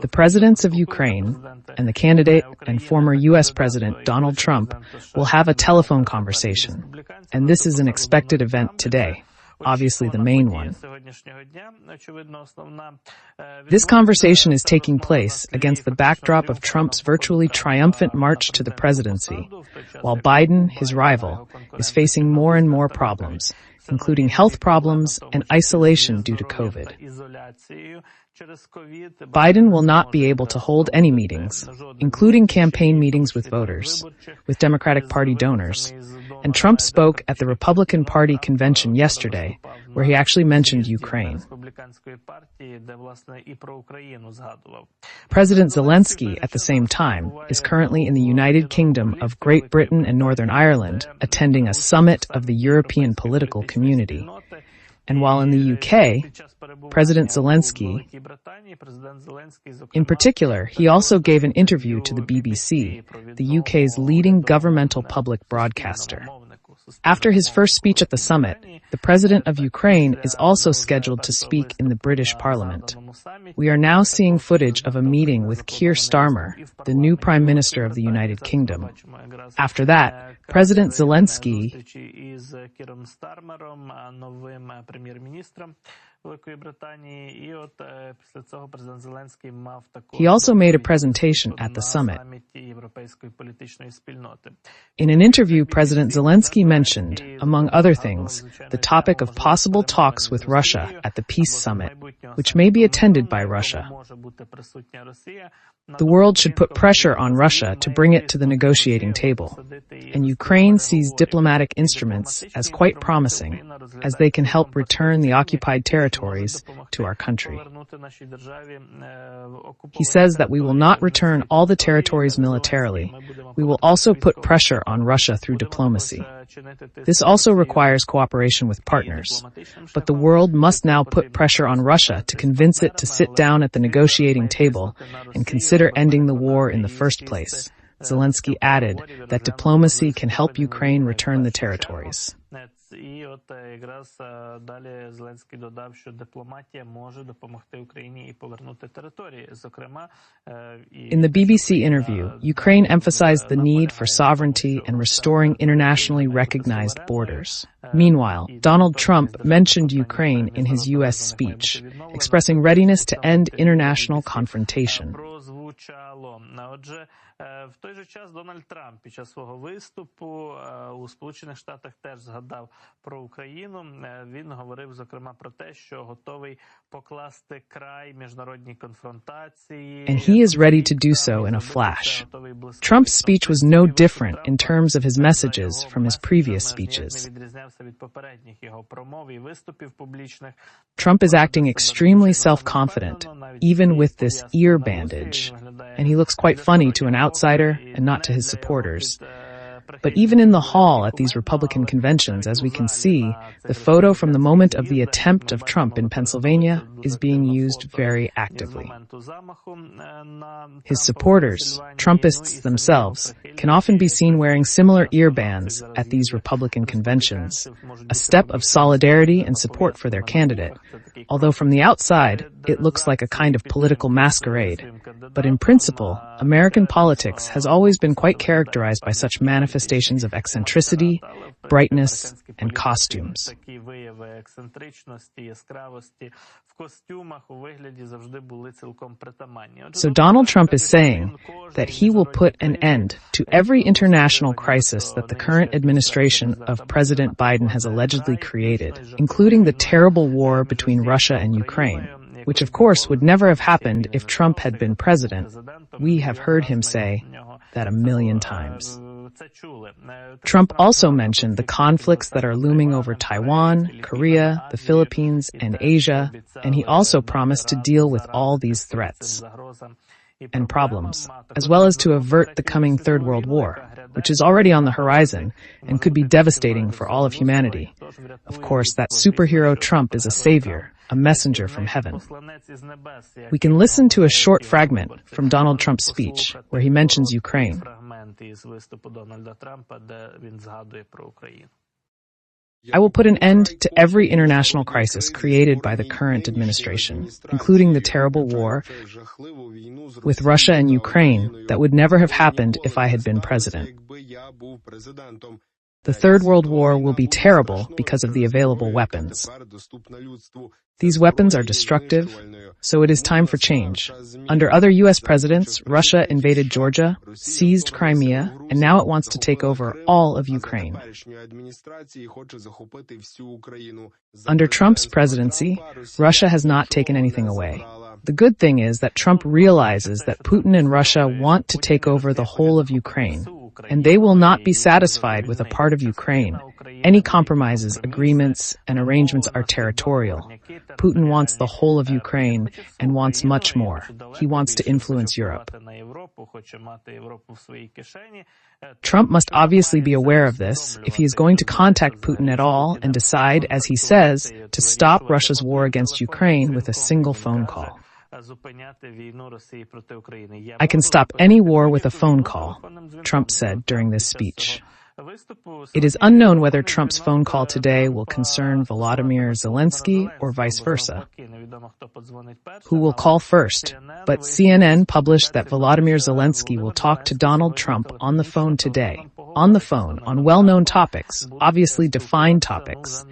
The presidents of Ukraine and the candidate and former U.S. President Donald Trump will have a telephone conversation, and this is an expected event today, obviously the main one. This conversation is taking place against the backdrop of Trump's virtually triumphant march to the presidency, while Biden, his rival, is facing more and more problems, including health problems and isolation due to COVID. Biden will not be able to hold any meetings, including campaign meetings with voters, with Democratic Party donors, and Trump spoke at the Republican Party convention yesterday, where he actually mentioned Ukraine. President Zelenskyy, at the same time, is currently in the United Kingdom of Great Britain and Northern Ireland, attending a summit of the European political community. And while in the UK, President Zelenskyy, in particular, he also gave an interview to the BBC, the UK's leading governmental public broadcaster. After his first speech at the summit, the president of Ukraine is also scheduled to speak in the British Parliament. We are now seeing footage of a meeting with Keir Starmer, the new Prime Minister of the United Kingdom. After that, President Zelenskyy he also made a presentation at the summit. In an interview, President Zelenskyy mentioned, among other things, the topic of possible talks with Russia at the Peace Summit, which may be attended by Russia. The world should put pressure on Russia to bring it to the negotiating table, and Ukraine sees diplomatic instruments as quite promising, as they can help return the occupied territories to our country. He says that we will not return all the territories militarily. We will also put pressure on Russia through diplomacy. This also requires cooperation with partners. But the world must now put pressure on Russia to convince it to sit down at the negotiating table and consider ending the war in the first place. Zelenskyy added that diplomacy can help Ukraine return the territories. І от якраз далі Зеленський додав, що дипломатія може допомогти Україні і повернути території, зокрема. In the BBC interview, Ukraine emphasized the need for sovereignty and restoring internationally recognized borders. Meanwhile, Donald Trump mentioned Ukraine in his U.S. speech, expressing readiness to end international confrontation. В той же час Дональд Трамп під час свого виступу у Сполучених Штатах теж згадав про Україну. Він говорив, зокрема, про те, що готовий покласти край міжнародній конфронтації. And he is ready to do so in a flash. Trump's speech was no different in terms of his messages from his previous speeches. Trump is acting extremely self-confident, even with this ear bandage. And he looks quite funny to an outsider and not to his supporters. But even in the hall at these Republican conventions, as we can see, the photo from the moment of the attempt of Trump in Pennsylvania is being used very actively. His supporters, Trumpists themselves, can often be seen wearing similar earbands at these Republican conventions, a step of solidarity and support for their candidate, although from the outside, it looks like a kind of political masquerade. But in principle, American politics has always been quite characterized by such manifestations of eccentricity, brightness, and costumes. So Donald Trump is saying that he will put an end to every international crisis that the current administration of President Biden has allegedly created, including the terrible war between Russia and Ukraine, which of course would never have happened if Trump had been president. We have heard him say that 1,000,000 times. Trump also mentioned the conflicts that are looming over Taiwan, Korea, the Philippines, and Asia, and he also promised to deal with all these threats and problems, as well as to avert the coming Third World War, which is already on the horizon and could be devastating for all of humanity. Of course, that superhero Trump is a savior, a messenger from heaven. We can listen to a short fragment from Donald Trump's speech where he mentions Ukraine. I will put an end to every international crisis created by the current administration, including the terrible war with Russia and Ukraine that would never have happened if I had been president. The Third World War will be terrible because of the available weapons. These weapons are destructive, so it is time for change. Under other U.S. presidents, Russia invaded Georgia, seized Crimea, and now it wants to take over all of Ukraine. Under Trump's presidency, Russia has not taken anything away. The good thing is that Trump realizes that Putin and Russia want to take over the whole of Ukraine, and they will not be satisfied with a part of Ukraine. Any compromises, agreements, and arrangements are territorial. Putin wants the whole of Ukraine and wants much more. He wants to influence Europe. Trump must obviously be aware of this if he is going to contact Putin at all and decide, as he says, to stop Russia's war against Ukraine with a single phone call. I can stop any war with a phone call, Trump said during this speech. It is unknown whether Trump's phone call today will concern Volodymyr Zelenskyy or vice versa. Who will call first? But CNN published that Volodymyr Zelenskyy will talk to Donald Trump on the phone today. On the phone, on well-known topics, obviously defined topics.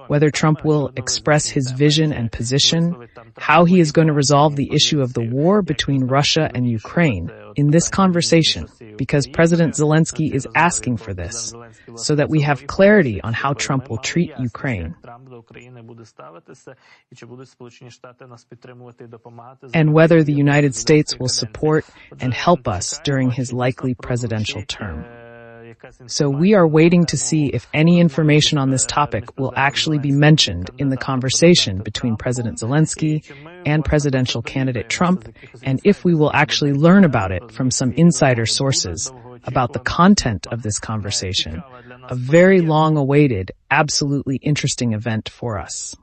Whether Trump will express his vision and position, how he is going to resolve the issue of the war between Russia and Ukraine in this conversation, because President Zelenskyy is asking for this, so that we have clarity on how Trump will treat Ukraine. And whether the United States will support and help us during his likely presidential term. So we are waiting to see if any information on this topic will actually be mentioned in the conversation between President Zelenskyy and presidential candidate Trump, and if we will actually learn about it from some insider sources about the content of this conversation. A very long-awaited, absolutely interesting event for us.